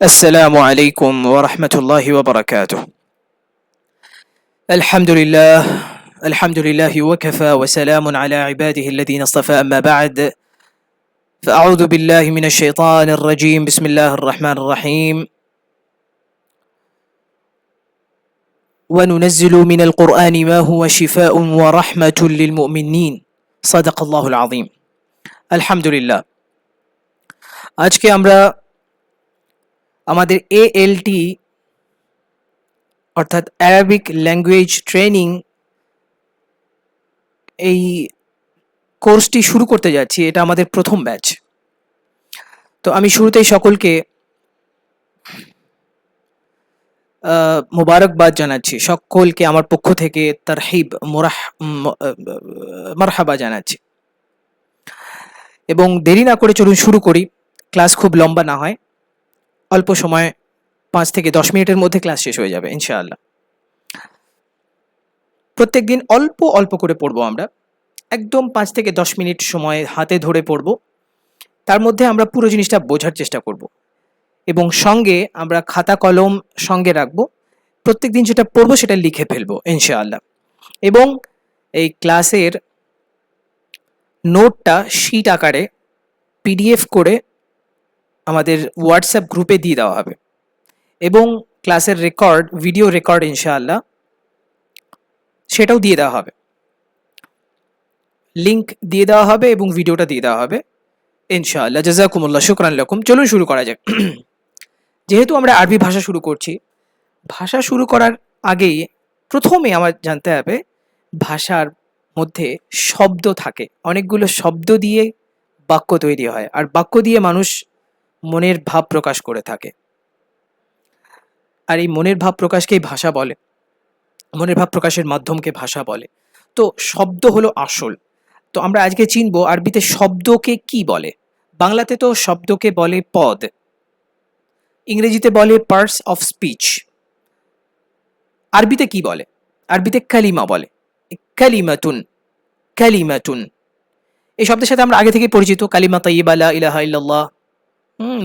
السلام عليكم ورحمة الله وبركاته. الحمد لله وكفى وسلام على عباده الذين اصطفى أما بعد فأعوذ بالله من الشيطان الرجيم بسم الله الرحمن الرحيم وننزل من القرآن ما هو شفاء ورحمة للمؤمنين صدق الله العظيم. الحمد لله. আজকে আমরা আমাদের ALT অর্থাৎ অ্যারাবিক ল্যাঙ্গুয়েজ ট্রেনিং এই কোর্সটি শুরু করতে যাচ্ছি। এটা আমাদের প্রথম ব্যাচ। তো আমি শুরুতেই সকলকে মোবারকবাদ জানাচ্ছি, সকলকে আমার পক্ষ থেকে তারহিব মারহাবা জানাচ্ছি। এবং দেরি না করে চলুন শুরু করি। ক্লাস খুব লম্বা না হয়, অল্প সময় 5 থেকে 10 মিনিটের মধ্যে ক্লাস শেষ হয়ে যাবে ইনশাআল্লাহ। প্রত্যেক দিন অল্প অল্প করে পড়বো আমরা, একদম 5 থেকে 10 মিনিট সময় হাতে ধরে পড়ব। তার মধ্যে আমরা পুরো জিনিসটা বোঝার চেষ্টা করব এবং সঙ্গে আমরা খাতা কলম সঙ্গে রাখবো। প্রত্যেক দিন যেটা পড়বো সেটা লিখে ফেলবো ইনশাআল্লাহ। এবং এই ক্লাসের নোটটা শীট আকারে PDF করে আমাদের হোয়াটসঅ্যাপ গ্রুপে দিয়ে দেওয়া হবে এবং ক্লাসের রেকর্ড, ভিডিও রেকর্ড ইনশাআল্লাহ সেটাও দিয়ে দেওয়া হবে, লিংক দিয়ে দেওয়া হবে এবং ভিডিওটা দিয়ে দেওয়া হবে ইনশাআল্লাহ। জাযাকুমুল্লাহ, শুকরান লাকুম। চলুন শুরু করা যাক। যেহেতু আমরা আরবি ভাষা শুরু করছি, ভাষা শুরু করার আগেই প্রথমে আমার জানতে হবে ভাষার মধ্যে শব্দ থাকে, অনেকগুলো শব্দ দিয়ে বাক্য তৈরি হয়, আর বাক্য দিয়ে মানুষ মনের ভাব প্রকাশ করে থাকে, আর এই মনের ভাব প্রকাশকেই ভাষা বলে, মনের ভাব প্রকাশের মাধ্যমকে ভাষা বলে। তো শব্দ হলো আসল। তো আমরা আজকে চিনবো আরবিতে শব্দকে কি বলে। বাংলাতে তো শব্দকে বলে পদ, ইংরেজিতে বলে পার্টস অফ স্পিচ। আরবিতে কি বলে? আরবিতে কালিমা বলে, কালিমাতুন। কালিমাতুন এই শব্দের সাথে আমরা আগে থেকে পরিচিত, কালিমা তাইয়্যিবা লা ইলাহা ইল্লাল্লাহ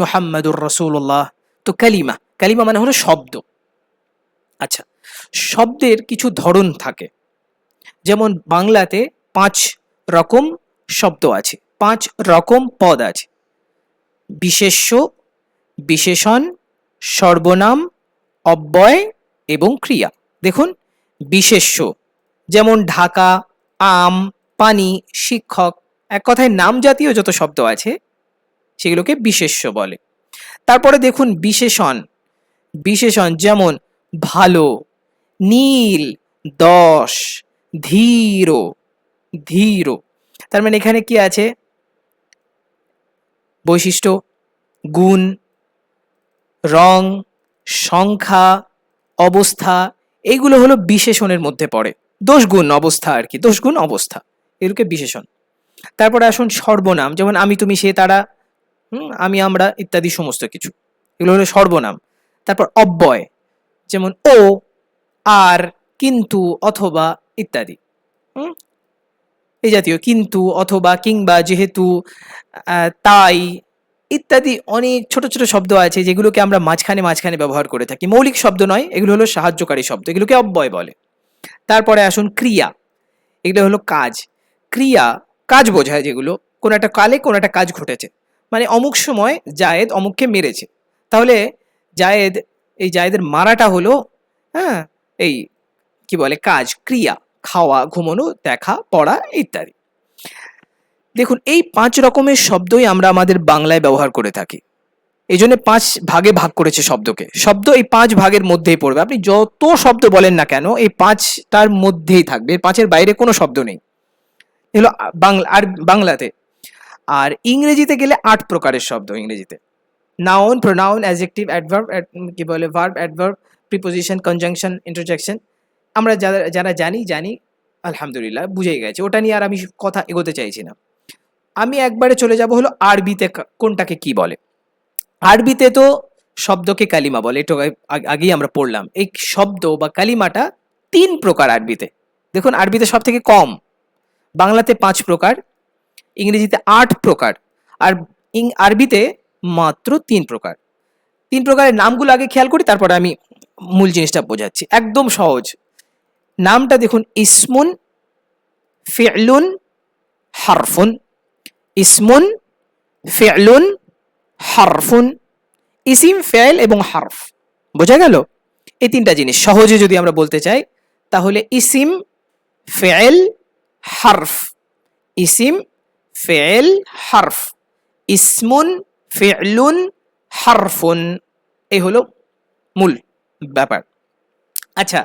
মুহাম্মাদুর রাসূলুল্লাহ। তো কালিমা, কালিমা মানে হলো শব্দ। আচ্ছা, শব্দের কিছু ধরন থাকে, যেমন বাংলাতে 5 রকম শব্দ আছে, 5 রকম পদ আছে: বিশেষ্য, বিশেষণ, সর্বনাম, অব্যয় এবং ক্রিয়া। দেখুন, বিশেষ্য যেমন ঢাকা, আম, পানি, শিক্ষক, এক কথায় নাম জাতীয় যত শব্দ আছে সেগুলোকে বিশেষ্য বলে। তারপরে দেখুন বিশেষণ, বিশেষণ যেমন ভালো, নীল, 10, ধীর, ধীর। তার মানে এখানে কি আছে? বৈশিষ্ট্য, গুণ, রং, সংখ্যা, অবস্থা, এইগুলো হলো বিশেষণের মধ্যে পড়ে। দোষ গুণ অবস্থা আর কি, দোষ গুণ অবস্থা, এগুলোকে বিশেষণ। তারপরে আসুন সর্বনাম, যেমন আমি, তুমি, সে, তারা, আমি, আমরা ইত্যাদি সমস্ত কিছু, এগুলো হলো সর্বনাম। তারপর অব্যয়, যেমন ও, আর, কিন্তু, অথবা ইত্যাদি, এই জাতীয়, কিন্তু, অথবা, কিংবা, যেহেতু, তাই ইত্যাদি অনেক ছোট ছোট শব্দ আছে যেগুলোকে আমরা মাঝখানে মাঝখানে ব্যবহার করে থাকি। মৌলিক শব্দ নয়, এগুলো হলো সাহায্যকারী শব্দ, এগুলোকে অব্যয় বলে। তারপরে আসুন ক্রিয়া, এগুলো হলো কাজ। ক্রিয়া কাজ বোঝায়, যেগুলো কোনো একটা কালে কোনো একটা কাজ ঘটেছে, মানে অমুক সময় জায়েদ অমুককে মেরেছে, তাহলে জায়েদ, এই জায়েদের মারাটা হলো এই কি বলে কাজ, ক্রিয়া। খাওয়া, ঘুমানো, দেখা, পড়া ইত্যাদি। দেখুন, এই 5 রকমের শব্দই আমরা আমাদের বাংলায় ব্যবহার করে থাকি। এই জন্য 5 ভাগে ভাগ করেছে শব্দকে। শব্দ এই 5 ভাগের মধ্যেই পড়বে। আপনি যত শব্দ বলেন না কেন, এই 5টার মধ্যেই থাকবে, 5-এর বাইরে কোনো শব্দ নেই। এগুলো বাংলা আর বাংলাতে। আর ইংরেজিতে গেলে 8 প্রকারের শব্দ ইংরেজিতে: নাউন, প্রোনাউন, অ্যাডজেক্টিভ, অ্যাডভার্ব, কি বলে verb, adverb, preposition, conjunction, interjection. আমরা যারা জানি আলহামদুলিল্লাহ, বুঝেই গেছে, ওটা নিয়ে আর আমি কথা এগোতে চাইছি না। আমি একবারে চলে যাব হলো আরবিতে কোনটাকে কি বলে। আরবিতে তো শব্দকে কালিমা বলে, এটা আগেই আমরা পড়লাম। এই শব্দ বা কালিমাটা 3 প্রকার আরবিতে। দেখুন, আরবিতে সব থেকে কম, বাংলাতে 5 প্রকার, ইংরেজিতে 8 প্রকার, আর আরবিতে মাত্র 3 প্রকার। তিন প্রকারের নামগুলো আগে খেয়াল করি, তারপরে আমি মূল জিনিসটা বোঝাচ্ছি। একদম সহজ। নামটা দেখুন, ইসমুন, ফি'লুন, হারফুন। ইসমুন, ফি'লুন, হারফুন। ইসিম, ফেল এবং হারফ। বোঝা গেল? এই তিনটা জিনিস সহজে যদি আমরা বলতে চাই তাহলে ইসিম, ফেল, হারফ। ইসিম, ফেল, হারফ। ইসমুন, ফি'লুন, হারফুন। এই হলো মূল ব্যাপার। আচ্ছা,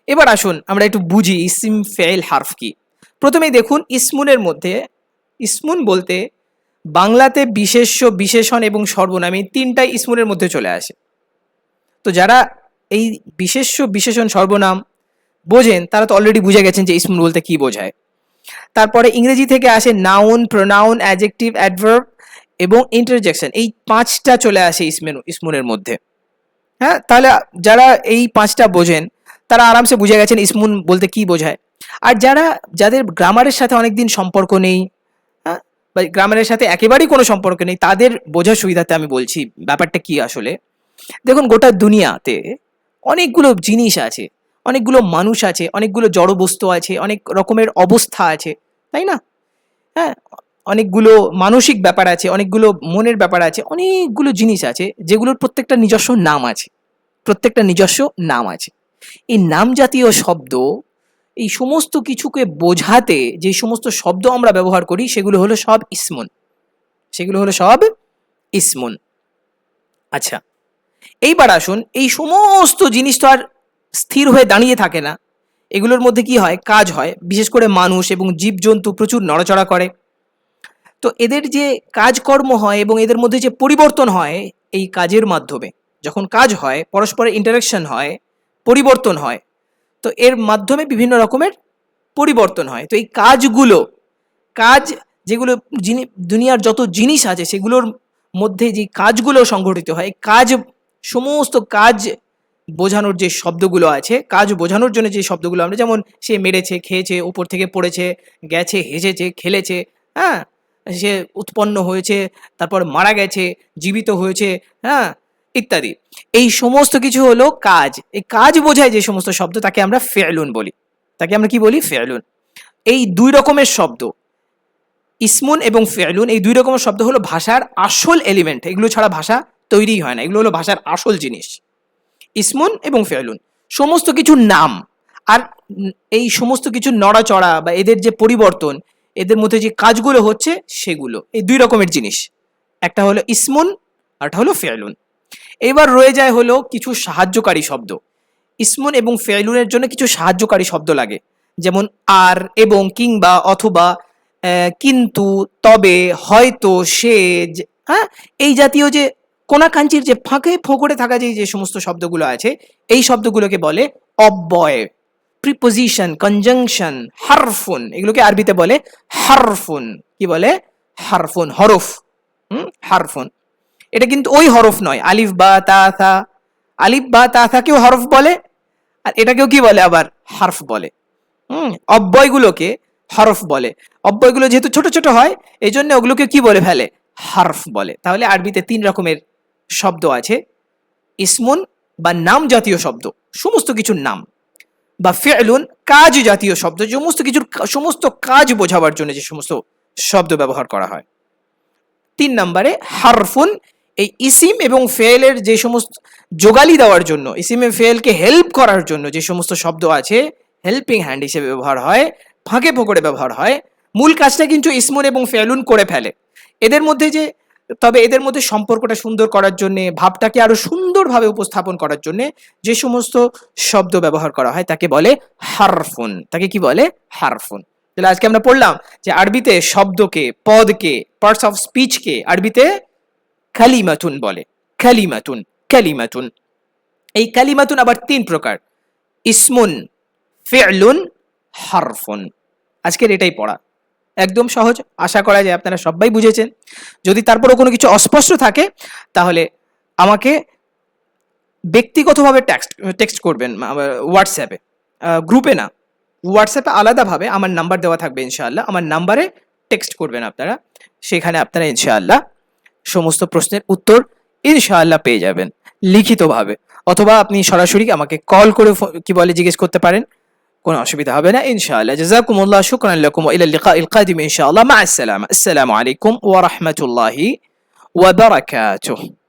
এবার আসুন আমরা একটু বুঝি ইসিম, ফেল, হারফ কি। প্রথমেই দেখুন, ইসমুনের মধ্যে, ইসমুন বলতে বাংলাতে বিশেষ্য, বিশেষণ এবং সর্বনাম, এই তিনটাই ইসমুনের মধ্যে চলে আসে। তো যারা এই বিশেষ্য, বিশেষণ, সর্বনাম বোঝেন তারা তো অলরেডি বুঝে গেছেন যে ইসমুন বলতে কি বোঝায়। তারপরে ইংরেজি থেকে আসে নাউন, প্রোনাউন, অ্যাডজেক্টিভ, অ্যাডভার্ব এবং ইন্টারজেকশন। এই পাঁচটা চলে আসে ইসমুনের মধ্যে। হ্যাঁ, তাহলে যারা এই পাঁচটা বোঝেন তারা আরামসে বুঝে গেছেন ইসমুন বলতে কি বোঝায়। আর যাদের গ্রামারের সাথে অনেকদিন সম্পর্ক নেই, হ্যাঁ, বা গ্রামারের সাথে একেবারেই কোনো সম্পর্ক নেই, তাদের বোঝার সুবিধাতে আমি বলছি ব্যাপারটা কি আসলে। দেখুন, গোটা দুনিয়াতে অনেকগুলো জিনিস আছে, অনেকগুলো মানুষ আছে, অনেকগুলো জড় বস্তু আছে, অনেক রকমের অবস্থা আছে, তাই না? হ্যাঁ, অনেকগুলো মানসিক ব্যাপার আছে, অনেকগুলো মনের ব্যাপার আছে, অনেকগুলো জিনিস আছে যেগুলোর প্রত্যেকটা নিজস্ব নাম আছে, প্রত্যেকটা নিজস্ব নাম আছে। এই নাম জাতীয় শব্দ, এই সমস্ত কিছুকে বোঝাতে যে সমস্ত শব্দ আমরা ব্যবহার করি সেগুলো হলো সব ইসমুন, সেগুলো হলো সব ইসমুন। আচ্ছা, এইবার আসুন, এই সমস্ত জিনিস তো আর স্থির হয়ে দাঁড়িয়ে থাকে না, এগুলোর মধ্যে কি হয়, কাজ হয়। বিশেষ করে মানুষ এবং জীবজন্তু প্রচুর নড়াচড়া করে। তো এদের যে কাজকর্ম হয় এবং এদের মধ্যে যে পরিবর্তন হয় এই কাজের মাধ্যমে, যখন কাজ হয়, পরস্পরের ইন্টারাকশন হয়, পরিবর্তন হয়, তো এর মাধ্যমে বিভিন্ন রকমের পরিবর্তন হয়। তো এই কাজগুলো, কাজ যেগুলো দুনিয়ার যত জিনিস আছে সেগুলোর মধ্যে যে কাজগুলো সংঘটিত হয়, কাজ, সমস্ত কাজ বোঝানোর যে শব্দগুলো আছে, কাজ বোঝানোর জন্য যে শব্দগুলো আমরা, যেমন সে মেরেছে, খেয়েছে, উপর থেকে পড়েছে, গেছে, হেসেছে, খেলেছে, হ্যাঁ, সে উৎপন্ন হয়েছে, তারপর মারা গেছে, জীবিত হয়েছে, হ্যাঁ, ইত্যাদি। এই সমস্ত কিছু হলো কাজ। এই কাজ বোঝায় যে সমস্ত শব্দ তাকে আমরা ফেলুন বলি। তাকে আমরা কি বলি? ফেলুন। এই দুই রকমের শব্দ, ইসমুন এবং ফেলুন, এই দুই রকমের শব্দ হলো ভাষার আসল এলিমেন্ট। এগুলো ছাড়া ভাষা তৈরি হয় না, এগুলো হলো ভাষার আসল জিনিস। ইসমুন এবং ফেলুন সমস্ত কিছুর নাম। আর এই সমস্ত কিছু নড়াচড়া বা এদের যে পরিবর্তন, এদের মধ্যে যে কাজগুলো হচ্ছে সেগুলো, এই দুই রকমের জিনিস। একটা হলো ইসমুন, আর একটা হলো ফেলুন। এবার রয়ে যায় হলো কিছু সাহায্যকারী শব্দ। ইসমুন এবং ফেলুনের জন্য কিছু সাহায্যকারী শব্দ লাগে, যেমন আর, এবং, কিংবা, অথবা, কিন্তু, তবে, হয়তো, সে, হ্যাঁ, এই জাতীয় যে কোনাকাঞ্চির যে ফাঁকে ফোকরে থাকা যে সমস্ত শব্দগুলো আছে, এই শব্দগুলোকে বলে অব্যয়, প্রিপোজিশন, কনজাংশন, হারফুন। এগুলোকে আরবিতে বলে হারফুন। কি বলে? হারফুন, হরফ। হারফুন। এটা কিন্তু ওই হরফ নয়, আলিফ বা তা থা। আলিফ বা তা থা কেউ হরফ বলে, আর এটাকেও কি বলে আবার? হারফ বলে। অব্যয়গুলোকে হরফ বলে। অব্যয়গুলো যেহেতু ছোট ছোট হয় এই জন্য ওগুলোকে কি বলে ফেলে? হারফ বলে। তাহলে আরবিতে তিন রকমের শব্দ আছে, ইসমুন বা নাম জাতীয় শব্দ, সমস্ত কিছুর নাম, বা ফি'লুন কাজ জাতীয় শব্দ, সমস্ত কিছুর সমস্ত কাজ বোঝাবার জন্য যে সমস্ত শব্দ ব্যবহার করা হয়। 3 নম্বরে হারফুন, এই ইসিম এবং ফেলের যে সমস্ত যোগালি দেওয়ার জন্য, ইসিম এবং ফেলকে হেল্প করার জন্য যে সমস্ত শব্দ আছে, হেল্পিং হ্যান্ড হিসেবে ব্যবহার হয়, ফাঁকে ফোকরে ব্যবহার হয়। মূল কাজটা কিন্তু ইসমুন এবং ফেলুন করে ফেলে। এদের মধ্যে যে, তবে এদের মধ্যে সম্পর্কটা সুন্দর করার জন্য, ভাবটাকে আরো সুন্দরভাবে উপস্থাপন করার জন্য যে সমস্ত শব্দ ব্যবহার করা হয় তাকে বলে হারফুন। তাকে কি বলে? হারফুন। তাহলে আজকে আমরা পড়লাম যে আরবিতে শব্দকে, পদকে, পার্টস অফ স্পিচকে আরবিতে কালিমাতুন বলে। কালিমাতুন, কালিমাতুন। এই কালিমাতুন আবার 3 প্রকার, ইসমুন, ফি'লুন, হারফুন। আজকের এটাই পড়া, একদম সহজ। আশা করা যায় আপনারা সবাই বুঝেছেন। যদি তারপরও কোনো কিছু অস্পষ্ট থাকে তাহলে আমাকে ব্যক্তিগতভাবে টেক্সট করবেন হোয়াটসঅ্যাপে, গ্রুপে না, হোয়াটসঅ্যাপে আলাদাভাবে আমার নাম্বার দেওয়া থাকবে ইনশাআল্লাহ। আমার নাম্বারে টেক্সট করবেন আপনারা, সেখানে আপনারা ইনশাআল্লাহ সমস্ত প্রশ্নের উত্তর ইনশাআল্লাহ পেয়ে যাবেন। লিখিতভাবে, অথবা আপনি সরাসরি আমাকে কল করে কি বলে জিজ্ঞেস করতে পারেন, কোনো অসুবিধা হবে না ইনশাআল্লাহ। জাযাকুমুল্লাহ, শুকরান লাকুম ওয়া ইলা লিকাইল কাদিম ইনশাআল্লাহ। মা আসসালামা। আসসালামু আলাইকুম ওয়া রাহমাতুল্লাহি ওয়া বারাকাতুহু।